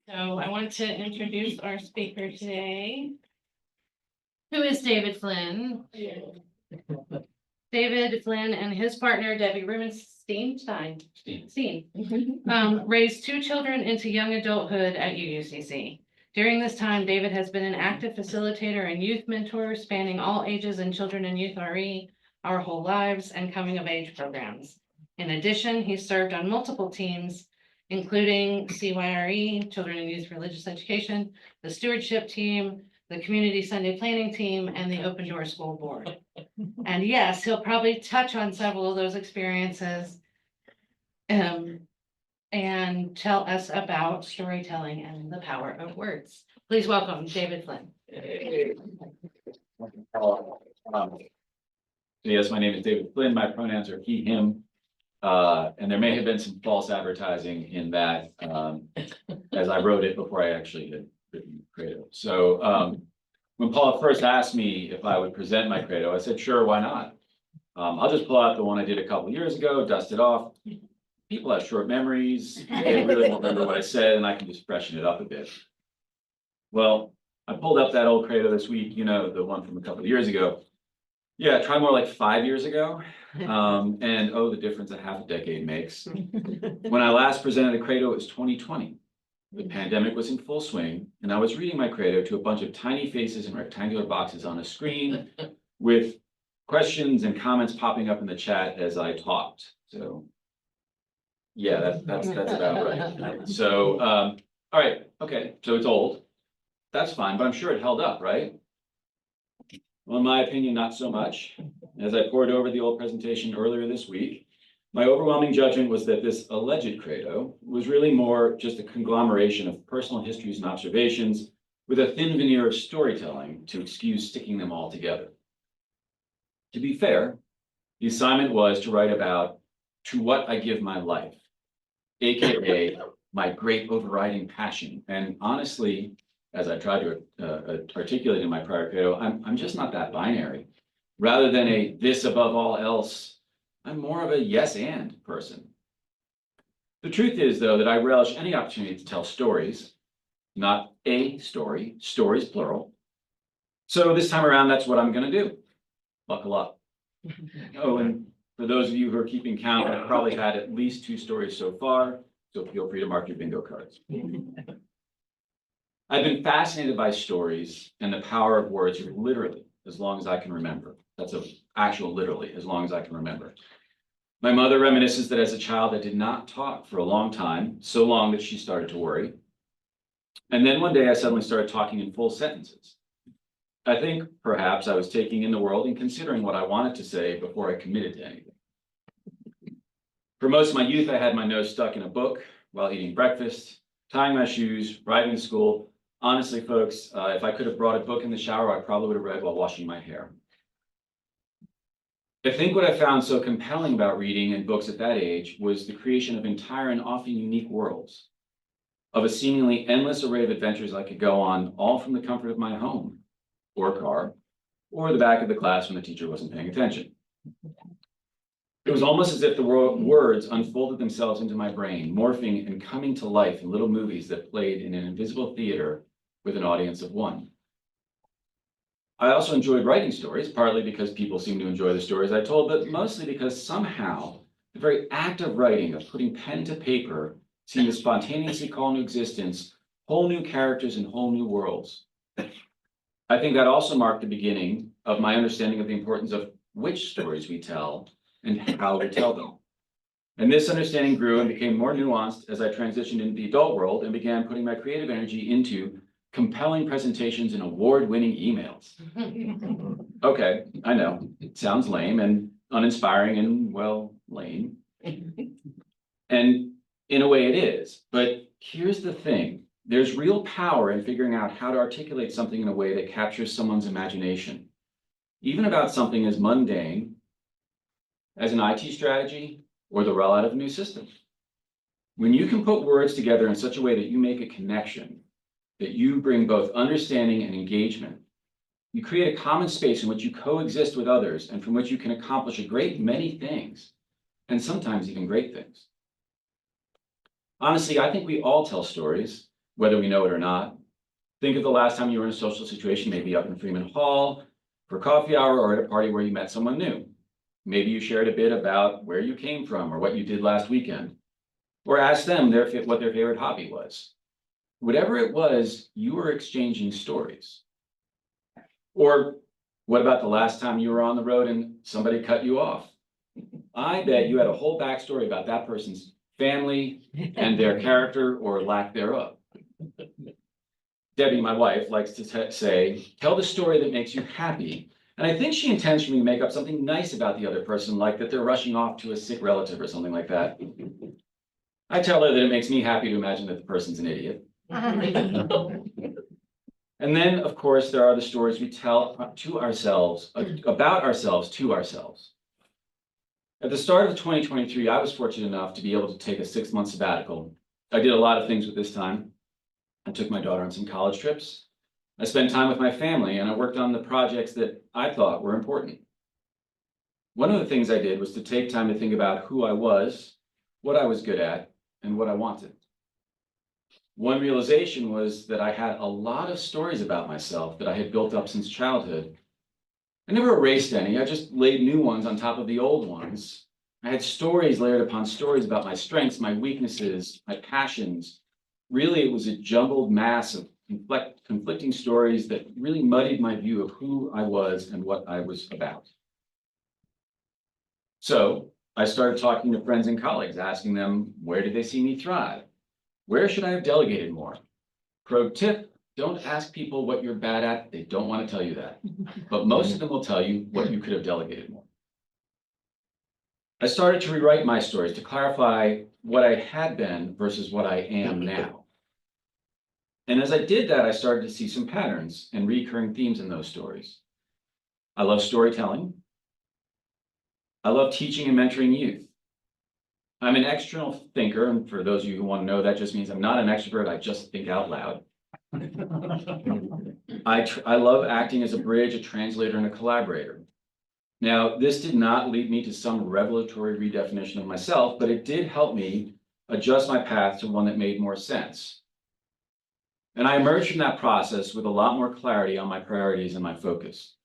So I want to introduce our speaker today, who is David Flynn. David Flynn and his partner Debbie Rubenstein raised two children into young adulthood at UUCC. During this time, David has been an active facilitator and youth mentor spanning all ages in children and youth RE, our whole lives, and coming of age programs. In addition, he served on multiple teams, including CYRE, Children and Youth Religious Education, the Stewardship Team, the Community Sunday Planning Team, and the Open Door School Board. And yes, he'll probably touch on several of those experiences and tell us about storytelling and the power of words. Please welcome David Flynn. Yes, my name is David Flynn. My pronouns are he, him. And there may have been some false advertising in that, as I wrote it before I actually had written Credo. So when Paula first asked me if I would present my Credo, I said, sure, why not? I'll just pull out the one I did a couple of years ago, dust it off. People have short memories. They really won't remember what I said, and I can just freshen it up a bit. Well, I pulled up that old Credo this week, you know, the one from a couple of years ago. Yeah, try more like 5 years ago. And oh, the difference a half a decade makes. When I last presented a Credo, it was 2020. The pandemic was in full swing, and I was reading my Credo to a bunch of tiny faces in rectangular boxes on a screen with questions and comments popping up in the chat as I talked. So yeah, that's about right. So, all right, okay, so it's old. That's fine, but I'm sure it held up, right? Well, in my opinion, not so much. As I poured over the old presentation earlier this week, my overwhelming judgment was that this alleged Credo was really more just a conglomeration of personal histories and observations with a thin veneer of storytelling to excuse sticking them all together. To be fair, the assignment was to write about to what I give my life, AKA my great overriding passion. And honestly, as I tried to articulate in my prior Credo, I'm just not that binary. Rather than a this above all else, I'm more of a yes and person. The truth is, though, that I relish any opportunity to tell stories, not a story, stories plural. So this time around, that's what I'm going to do. Buckle up. Oh, and for those of you who are keeping count, I've probably had at least 2 stories so far, so feel free to mark your bingo cards. I've been fascinated by stories and the power of words literally as long as I can remember. That's an actual literally, as long as I can remember. My mother reminisces that as a child, I did not talk for a long time, so long that she started to worry. And then one day I suddenly started talking in full sentences. I think perhaps I was taking in the world and considering what I wanted to say before I committed to anything. For most of my youth, I had my nose stuck in a book while eating breakfast, tying my shoes, riding to school. Honestly, folks, if I could have brought a book in the shower, I probably would have read while washing my hair. I think what I found so compelling about reading and books at that age was the creation of entire and often unique worlds, of a seemingly endless array of adventures I could go on, all from the comfort of my home, or car, or the back of the class when the teacher wasn't paying attention. It was almost as if the words unfolded themselves into my brain, morphing and coming to life in little movies that played in an invisible theater with an audience of one. I also enjoyed writing stories, partly because people seem to enjoy the stories I told, but mostly because somehow the very act of writing, of putting pen to paper, seemed to spontaneously call into existence whole new characters and whole new worlds. I think that also marked the beginning of my understanding of the importance of which stories we tell and how we tell them. And this understanding grew and became more nuanced as I transitioned into the adult world and began putting my creative energy into compelling presentations and award-winning emails. Okay, I know, it sounds lame and uninspiring and, well, lame. And in a way it is, but here's the thing. There's real power in figuring out how to articulate something in a way that captures someone's imagination, even about something as mundane as an IT strategy or the rollout of a new system. When you can put words together in such a way that you make a connection, that you bring both understanding and engagement, you create a common space in which you coexist with others and from which you can accomplish a great many things, and sometimes even great things. Honestly, I think we all tell stories, whether we know it or not. Think of the last time you were in a social situation, maybe up in Freeman Hall for coffee hour or at a party where you met someone new. Maybe you shared a bit about where you came from or what you did last weekend, or asked them what their favorite hobby was. Whatever it was, you were exchanging stories. Or what about the last time you were on the road and somebody cut you off? I bet you had a whole backstory about that person's family and their character or lack thereof. Debbie, my wife, likes to say, tell the story that makes you happy. And I think she intends for me to make up something nice about the other person, like that they're rushing off to a sick relative or something like that. I tell her that it makes me happy to imagine that the person's an idiot. And then, of course, there are the stories we tell to ourselves, about ourselves to ourselves. At the start of 2023, I was fortunate enough to be able to take a 6-month sabbatical. I did a lot of things with this time. I took my daughter on some college trips. I spent time with my family, and I worked on the projects that I thought were important. One of the things I did was to take time to think about who I was, what I was good at, and what I wanted. One realization was that I had a lot of stories about myself that I had built up since childhood. I never erased any, I just laid new ones on top of the old ones. I had stories layered upon stories about my strengths, my weaknesses, my passions. Really, it was a jumbled mass of conflicting stories that really muddied my view of who I was and what I was about. So I started talking to friends and colleagues, asking them, where did they see me thrive? Where should I have delegated more? Pro tip, don't ask people what you're bad at. They don't want to tell you that. But most of them will tell you what you could have delegated more. I started to rewrite my stories to clarify what I had been versus what I am now. And as I did that, I started to see some patterns and recurring themes in those stories. I love storytelling. I love teaching and mentoring youth. I'm an external thinker, and for those of you who want to know, that just means I'm not an extrovert, I just think out loud. I love acting as a bridge, a translator, and a collaborator. Now, this did not lead me to some revelatory redefinition of myself, but it did help me adjust my path to one that made more sense. And I emerged from that process with a lot more clarity on my priorities and my focus.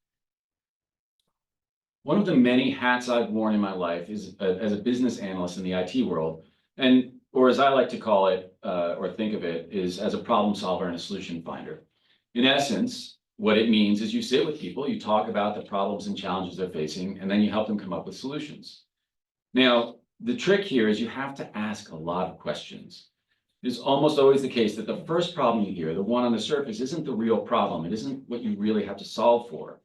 One of the many hats I've worn in my life is as a business analyst in the IT world, or as I like to call it, or think of it, is as a problem solver and a solution finder. In essence, what it means is you sit with people, you talk about the problems and challenges they're facing, and then you help them come up with solutions. Now, the trick here is you have to ask a lot of questions. It's almost always the case that the first problem you hear, the one on the surface, isn't the real problem. It isn't what you really have to solve for.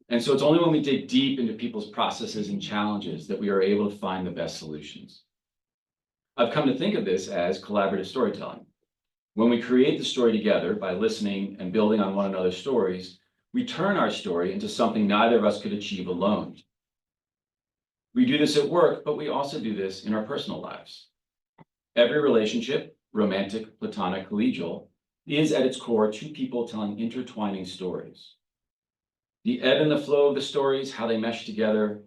And so it's only when we dig deep into people's processes and challenges that we are able to find the best solutions. I've come to think of this as collaborative storytelling. When we create the story together by listening and building on one another's stories, we turn our story into something neither of us could achieve alone. We do this at work, but we also do this in our personal lives. Every relationship, romantic, platonic, collegial, is at its core two people telling intertwining stories. The ebb and the flow of the stories, how they mesh together,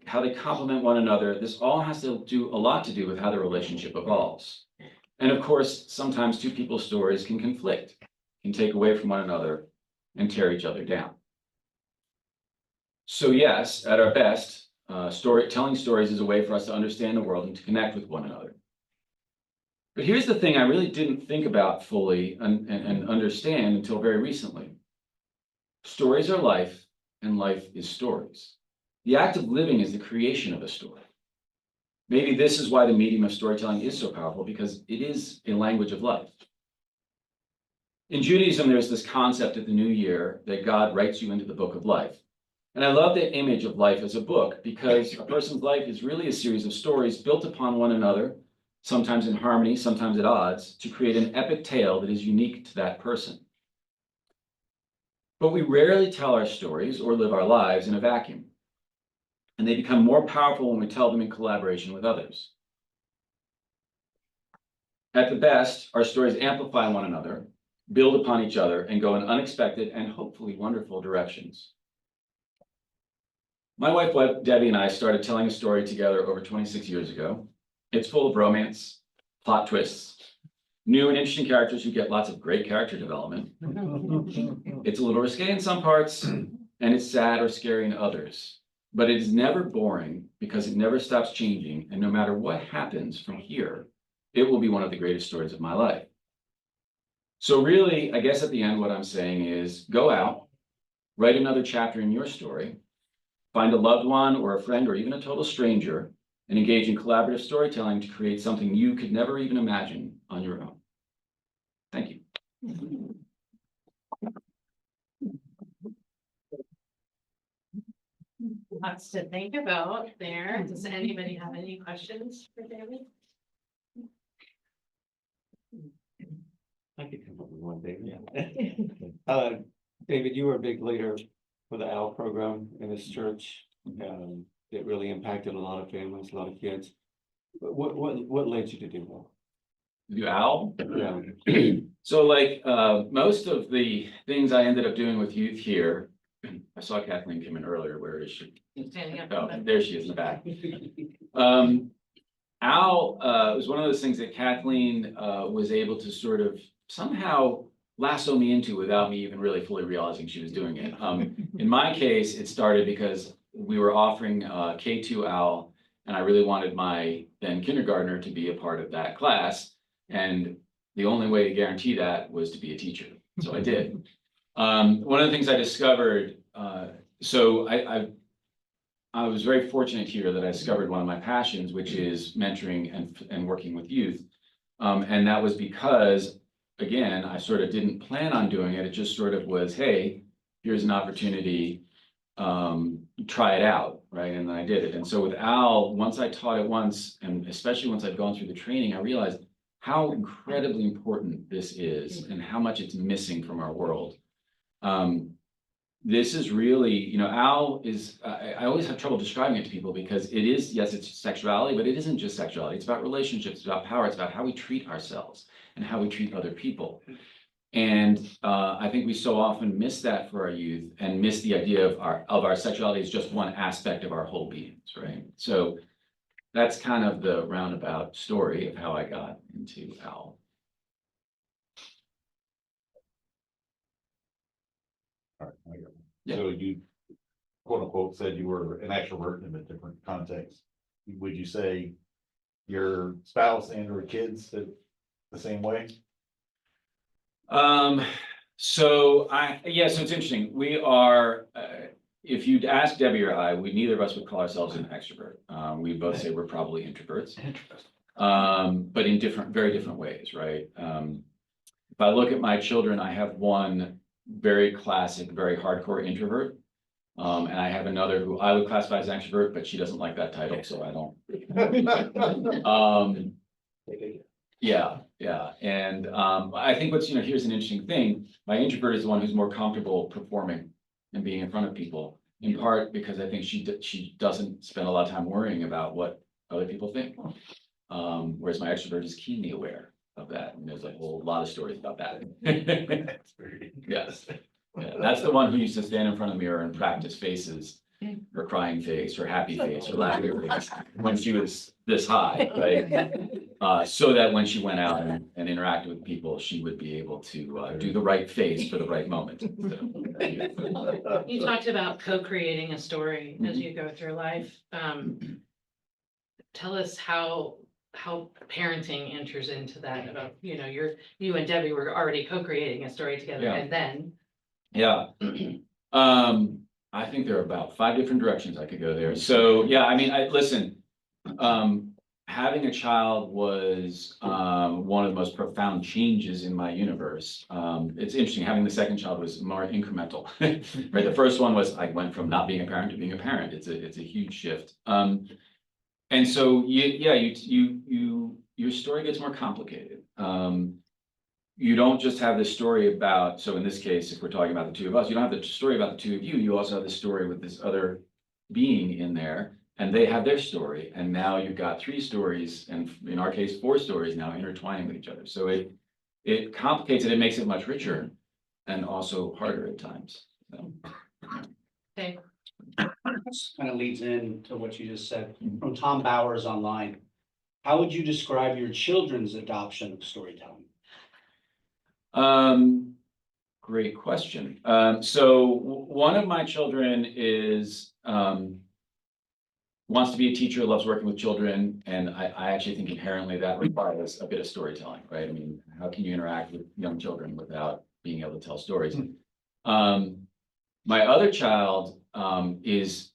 how they complement one another, this all has to do a lot to do with how the relationship evolves. And of course, sometimes two people's stories can conflict, can take away from one another and tear each other down. So yes, at our best, telling stories is a way for us to understand the world and to connect with one another. But here's the thing I really didn't think about fully and understand until very recently. Stories are life, and life is stories. The act of living is the creation of a story. Maybe this is why the medium of storytelling is so powerful, because it is a language of life. In Judaism, there's this concept of the new year that God writes you into the book of life. And I love the image of life as a book, because a person's life is really a series of stories built upon one another, sometimes in harmony, sometimes at odds, to create an epic tale that is unique to that person. But we rarely tell our stories or live our lives in a vacuum. And they become more powerful when we tell them in collaboration with others. At the best, our stories amplify one another, build upon each other, and go in unexpected and hopefully wonderful directions. My wife, Debbie, and I started telling a story together over 26 years ago. It's full of romance, plot twists, new and interesting characters who get lots of great character development. It's a little risque in some parts, and it's sad or scary in others. But it is never boring because it never stops changing, and no matter what happens from here, it will be one of the greatest stories of my life. So really, I guess at the end, what I'm saying is go out, write another chapter in your story, find a loved one or a friend or even a total stranger, and engage in collaborative storytelling to create something you could never even imagine on your own. Thank you. Lots to think about there. Does anybody have any questions for David? I could come up with one thing, yeah. David, you were a big leader for the OWL program in this church. It really impacted a lot of families, a lot of kids. What led you to do that? Do OWL? Yeah. So like most of the things I ended up doing with youth here, I saw Kathleen come in earlier. Where is she? Standing up. Oh, there she is in the back. OWL was one of those things that Kathleen was able to sort of somehow lasso me into without me even really fully realizing she was doing it. In my case, it started because we were offering K2 OWL, and I really wanted my then kindergartner to be a part of that class. And the only way to guarantee that was to be a teacher. So I did. One of the things I discovered, so I was very fortunate here that I discovered one of my passions, which is mentoring and working with youth. And that was because, again, I sort of didn't plan on doing it. It just sort of was, hey, here's an opportunity, try it out, right? And then I did it. And so with OWL, once I taught it once, and especially once I'd gone through the training, I realized how incredibly important this is and how much it's missing from our world. This is really, you know, OWL is, I always have trouble describing it to people because it is, yes, it's sexuality, but it isn't just sexuality. It's about relationships, it's about power, it's about how we treat ourselves and how we treat other people. And I think we so often miss that for our youth and miss the idea of our sexuality as just one aspect of our whole beings, right? So that's kind of the roundabout story of how I got into OWL. All right, I got one. Yeah. So you quote unquote said you were an extrovert in a different context. Would you say your spouse and or kids the same way? So it's interesting. We are, if you'd ask Debbie or I, neither of us would call ourselves an extrovert. We both say we're probably introverts. But in very different ways, right? If I look at my children, I have one very classic, very hardcore introvert. And I have another who I would classify as an extrovert, but she doesn't like that title, so I don't. Yeah. And I think here's an interesting thing. My introvert is the one who's more comfortable performing and being in front of people, in part because I think she doesn't spend a lot of time worrying about what other people think. Whereas my extrovert is keenly aware of that. And there's a whole lot of stories about that. Yes. Yeah, that's the one who used to stand in front of the mirror and practice faces, her crying face, her happy face, her laughing face, when she was this high, right? So that when she went out and interacted with people, she would be able to do the right face for the right moment. So, You talked about co-creating a story as you go through life. Tell us how parenting enters into that about, you and Debbie were already co-creating a story together Yeah. and then. Yeah. I think there are about 5 different directions I could go there. So, yeah, I mean, listen, having a child was one of the most profound changes in my universe. It's interesting, having the second child was more incremental, right? The first one was I went from not being a parent to being a parent. It's a huge shift. And so, your story gets more complicated. You don't just have this story about, so in this case, if we're talking about the two of us, you don't have the story about the two of you, you also have the story with this other being in there, and they have their story, and now you've got 3 stories, and in our case, 4 stories now intertwining with each other. So it complicates it, it makes it much richer, and also harder at times. So, Okay. This kind of leads into what you just said from Tom Bowers online. How would you describe your children's adoption of storytelling? Great question. So one of my children is, wants to be a teacher, loves working with children, and I actually think inherently that requires a bit of storytelling, right? I mean, how can you interact with young children without being able to tell stories? My other child, is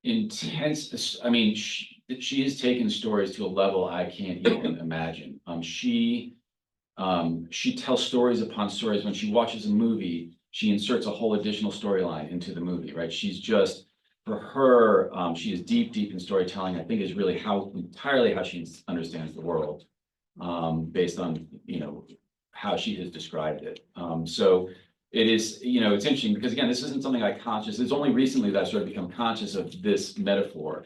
intense. I mean, she has taken stories to a level I can't even imagine. She tells stories upon stories. When she watches a movie, she inserts a whole additional storyline into the movie, right? She's just, for her, she is deep in storytelling. I think is really entirely how she understands the world, based on, how she has described it. So it is, it's interesting because again, this isn't something it's only recently that I sort of become conscious of this metaphor.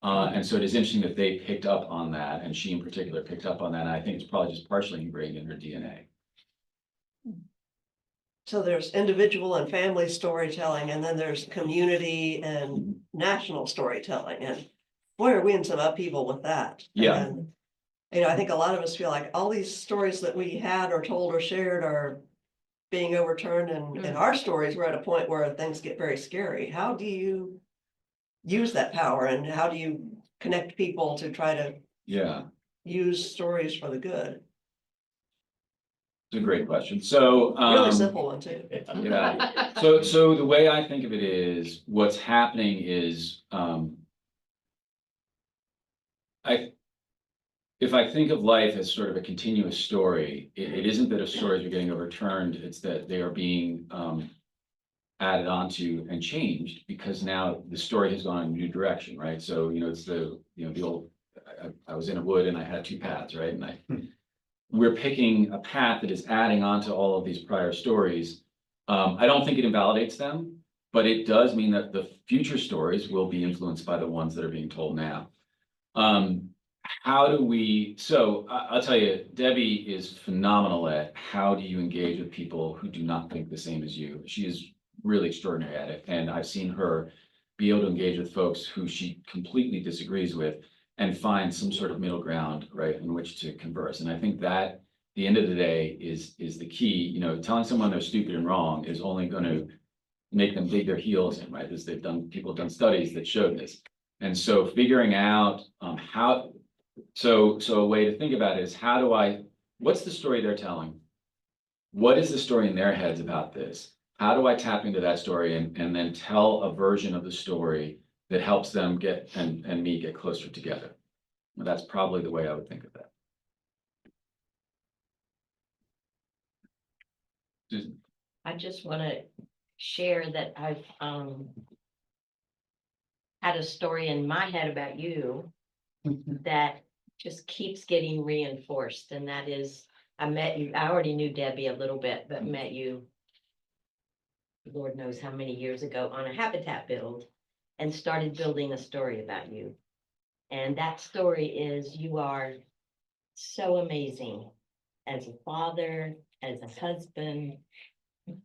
And so it is interesting that they picked up on that, and she in particular picked up on that, and I think it's probably just partially ingrained in her DNA. So there's individual and family storytelling, and then there's community and national storytelling, and boy, are we in some upheaval with that. Yeah. And, I think a lot of us feel like all these stories that we had or told or shared are being overturned, and in our stories, we're at a point where things get very scary. How do you use that power, and how do you connect people to try to Yeah, use stories for the good? it's a great question. So, Really simple one too. yeah. So the way I think of it is, what's happening is, if I think of life as sort of a continuous story, it isn't that if stories are getting overturned, it's that they are being, added onto and changed because now the story has gone in a new direction, right? So, it's the old, I was in a wood and I had two paths, right? And we're picking a path that is adding on to all of these prior stories. I don't think it invalidates them, but it does mean that the future stories will be influenced by the ones that are being told now. I'll tell you, Debbie is phenomenal at how do you engage with people who do not think the same as you. She is really extraordinary at it. And I've seen her be able to engage with folks who she completely disagrees with and find some sort of middle ground, right, in which to converse. And I think that at the end of the day is the key. Telling someone they're stupid and wrong is only going to make them dig their heels in, right? As people have done studies that show this. And so figuring out so a way to think about it is what's the story they're telling? What is the story in their heads about this? How do I tap into that story and then tell a version of the story that helps them and me get closer together? Well, that's probably the way I would think of that. Susan. I just want to share that I've had a story in my head about you that just keeps getting reinforced, and that is, I met you, I already knew Debbie a little bit, but met you, Lord knows how many years ago, on a habitat build, and started building a story about you. And that story is, you are so amazing as a father, as a husband,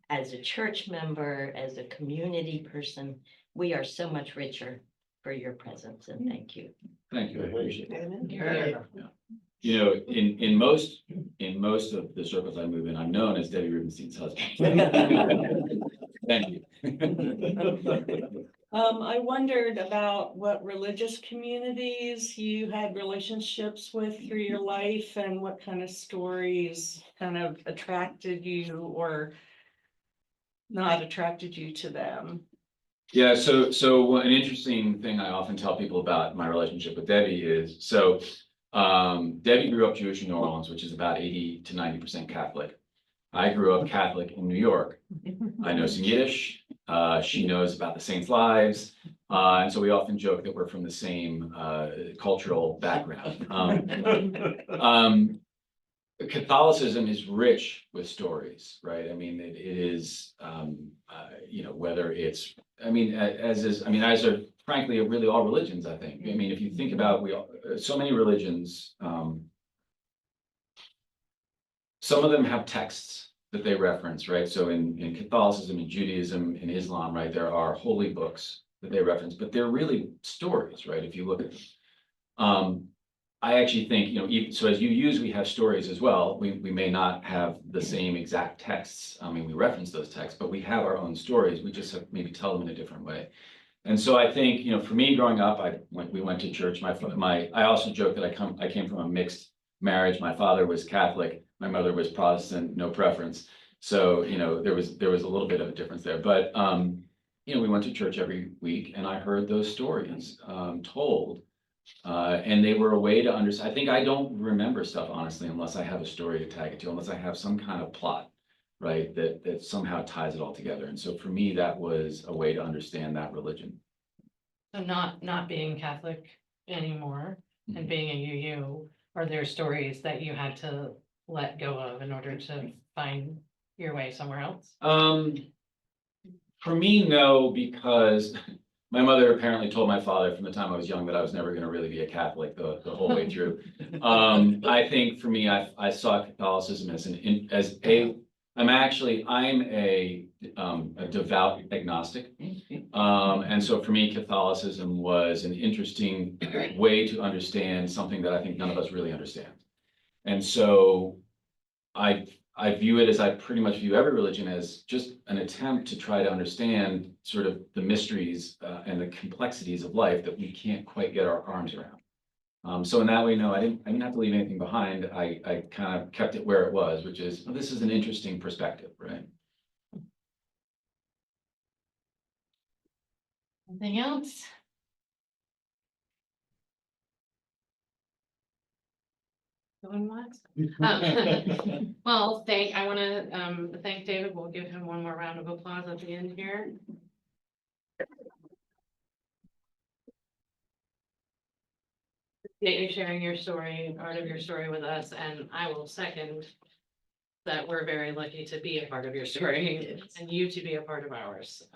as a church member, as a community person. We are so much richer for your presence, and thank you. Thank you, I appreciate it. Amen. In most of the circles I move in, I'm known as Debbie Rubenstein's husband. Thank you. I wondered about what religious communities you had relationships with through your life, and what kind of stories kind of attracted you or not attracted you to them. Yeah, so an interesting thing I often tell people about my relationship with Debbie is, Debbie grew up Jewish in New Orleans, which is about 80 to 90% Catholic. I grew up Catholic in New York. I know some Yiddish. She knows about the saints' lives. And so we often joke that we're from the same cultural background. Catholicism is rich with stories, right? I mean, it is, whether it's, as are frankly really all religions, I think. I mean, if you think about so many religions, some of them have texts that they reference, right? So in Catholicism, in Judaism, in Islam, right, there are holy books that they reference, but they're really stories, right? If you look at them. I actually think, so as UUs, we have stories as well. We may not have the same exact texts. I mean, we reference those texts, but we have our own stories. We just have maybe tell them in a different way. And so I think, for me growing up, we went to church. I also joke that I came from a mixed marriage. My father was Catholic, my mother was Protestant, no preference. So, there was a little bit of a difference there, but, we went to church every week and I heard those stories, told. And they were a way to understand. I think I don't remember stuff honestly, unless I have a story to tag it to, unless I have some kind of plot, right? That somehow ties it all together. And so for me, that was a way to understand that religion. So not being Catholic anymore and being a UU, are there stories that you had to let go of in order to find your way somewhere else? For me, no, because my mother apparently told my father from the time I was young that I was never gonna really be a Catholic the whole way through. I think for me, I saw Catholicism I'm a devout agnostic. And so for me, Catholicism was an interesting way to understand something that I think none of us really understand. And so I view it as I pretty much view every religion as just an attempt to try to understand sort of the mysteries and the complexities of life that we can't quite get our arms around. So in that way, no, I didn't have to leave anything behind. I kind of kept it where it was, which is, this is an interesting perspective, right? Anything else? Going once? Well, I want to thank David. We'll give him one more round of applause at the end here. Appreciate you sharing your story, part of your story with us, and I will second that we're very lucky to be a part of your story and you to be a part of ours.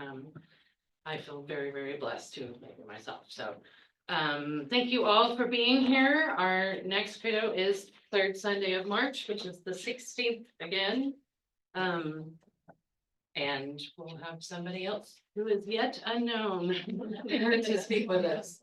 I feel very, very blessed to make it myself. So thank you all for being here. Our next Credo is third Sunday of March, which is the 16th again. And we'll have somebody else who is yet unknown to speak with us.